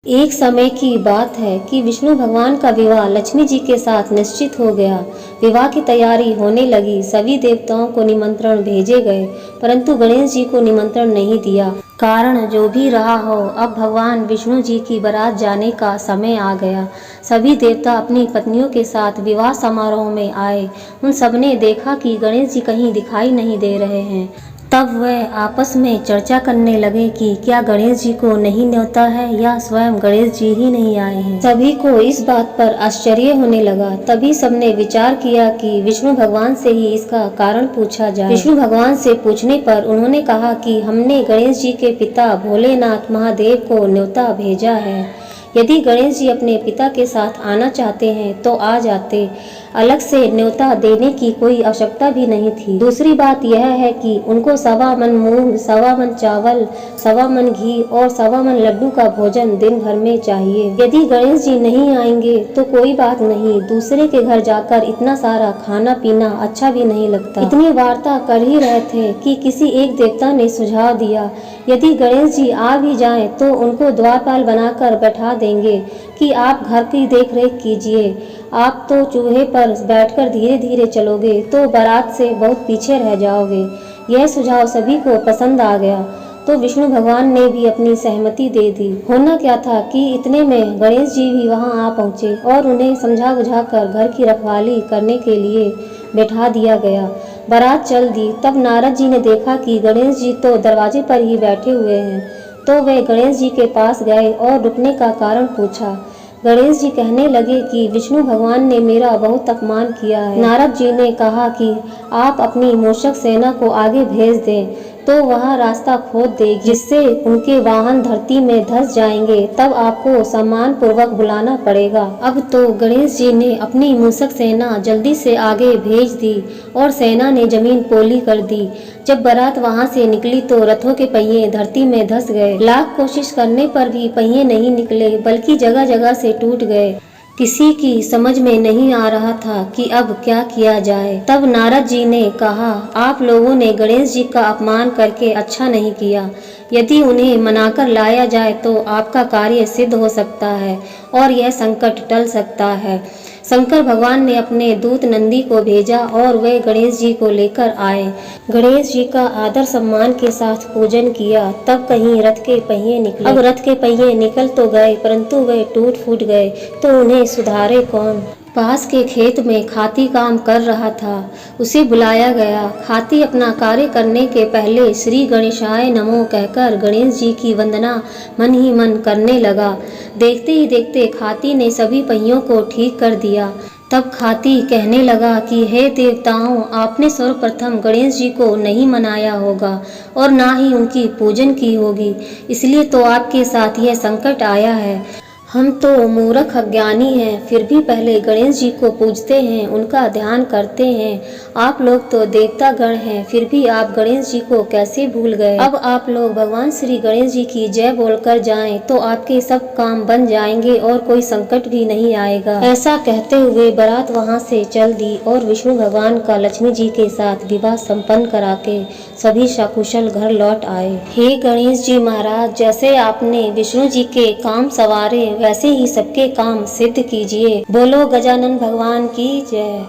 एक समय की बात है कि विष्णु भगवान का विवाह लक्ष्मी जी के साथ निश्चित हो गया। विवाह की तैयारी होने लगी। सभी देवताओं को निमंत्रण भेजे गए, परंतु गणेश जी को निमंत्रण नहीं दिया। कारण जो भी रहा हो, अब भगवान विष्णु जी की बारात जाने का समय आ गया। सभी देवता अपनी पत्नियों के साथ विवाह समारोह में आए। उन सबने देखा कि गणेश जी कहीं दिखाई नहीं दे रहे हैं। तब वह आपस में चर्चा करने लगे कि क्या गणेश जी को नहीं न्योता है या स्वयं गणेश जी ही नहीं आए हैं। सभी को इस बात पर आश्चर्य होने लगा। तभी सबने विचार किया कि विष्णु भगवान से ही इसका कारण पूछा जाए। विष्णु भगवान से पूछने पर उन्होंने कहा कि हमने गणेश जी के पिता भोलेनाथ महादेव को न्योता भेजा है। यदि गणेश जी अपने पिता के साथ आना चाहते हैं तो आ जाते, अलग से न्योता देने की कोई आवश्यकता भी नहीं थी। दूसरी बात यह है कि उनको 1.25 मन मूंग, 1.25 मन चावल, 1.25 मन घी और 1.25 मन लड्डू का भोजन दिन भर में चाहिए। यदि गणेश जी नहीं आएंगे तो कोई बात नहीं, दूसरे के घर जाकर इतना सारा खाना पीना अच्छा भी नहीं लगता। इतनी वार्ता कर ही रहे थे कि किसी एक देवता ने सुझाव दिया, यदि गणेश जी आ भी जाएं तो उनको द्वारपाल बनाकर बैठा देंगे कि आप घर की देख रेख कीजिए। आप तो चूहे पर बैठकर धीरे धीरे चलोगे तो बारात से बहुत पीछे रह जाओगे। यह सुझाव सभी को पसंद आ गया तो विष्णु भगवान ने भी अपनी सहमति दे दी। होना क्या था कि इतने में गणेश जी भी वहां आ पहुंचे और उन्हें समझा बुझाकर घर की रखवाली करने के लिए बैठा दिया गया। बारात चल दी। तब नारद जी ने देखा कि गणेश जी तो दरवाजे पर ही बैठे हुए हैं, तो वे गणेश जी के पास गए और रुकने का कारण पूछा। गणेश जी कहने लगे कि विष्णु भगवान ने मेरा बहुत अपमान किया है। नारद जी ने कहा कि आप अपनी मूषक सेना को आगे भेज दें तो वह रास्ता खोद देगी, जिससे उनके वाहन धरती में धंस जाएंगे। तब आपको सम्मान पूर्वक बुलाना पड़ेगा। अब तो गणेश जी ने अपनी मूषक सेना जल्दी से आगे भेज दी और सेना ने जमीन पोली कर दी। जब बारात वहां से निकली तो रथों के पहिए धरती में धंस गए। लाख कोशिश करने पर भी पहिए नहीं निकले, बल्कि जगह जगह से टूट गए। किसी की समझ में नहीं आ रहा था कि अब क्या किया जाए। तब नारद जी ने कहा, आप लोगों ने गणेश जी का अपमान करके अच्छा नहीं किया। यदि उन्हें मनाकर लाया जाए तो आपका कार्य सिद्ध हो सकता है और यह संकट टल सकता है। शंकर भगवान ने अपने दूत नंदी को भेजा और वे गणेश जी को लेकर आए। गणेश जी का आदर सम्मान के साथ पूजन किया। तब कहीं रथ के पहिए निकले। अब रथ के पहिए निकल तो गए, परंतु वे टूट फूट गए तो उन्हें सुधारे कौन। पास के खेत में खाती काम कर रहा था, उसे बुलाया गया। खाती अपना कार्य करने के पहले श्री गणेशाय नमो कहकर गणेश जी की वंदना मन ही मन करने लगा। देखते ही देखते खाती ने सभी पहियों को ठीक कर दिया। तब खाती कहने लगा कि हे देवताओं, आपने सर्वप्रथम गणेश जी को नहीं मनाया होगा और ना ही उनकी पूजन की होगी, इसलिए तो आपके साथ यह संकट आया है। हम तो मूर्ख अज्ञानी हैं, फिर भी पहले गणेश जी को पूजते हैं, उनका ध्यान करते हैं। आप लोग तो देवता गण हैं, फिर भी आप गणेश जी को कैसे भूल गए। अब आप लोग भगवान श्री गणेश जी की जय बोलकर जाएं तो आपके सब काम बन जाएंगे और कोई संकट भी नहीं आएगा। ऐसा कहते हुए बारात वहां से चल दी और विष्णु भगवान का लक्ष्मी जी के साथ विवाह संपन्न करा के सभी सकुशल घर लौट आए। हे गणेश जी महाराज, जैसे आपने विष्णु जी के काम सवारे वैसे ही सबके काम सिद्ध कीजिए। बोलो गजानन भगवान की जय।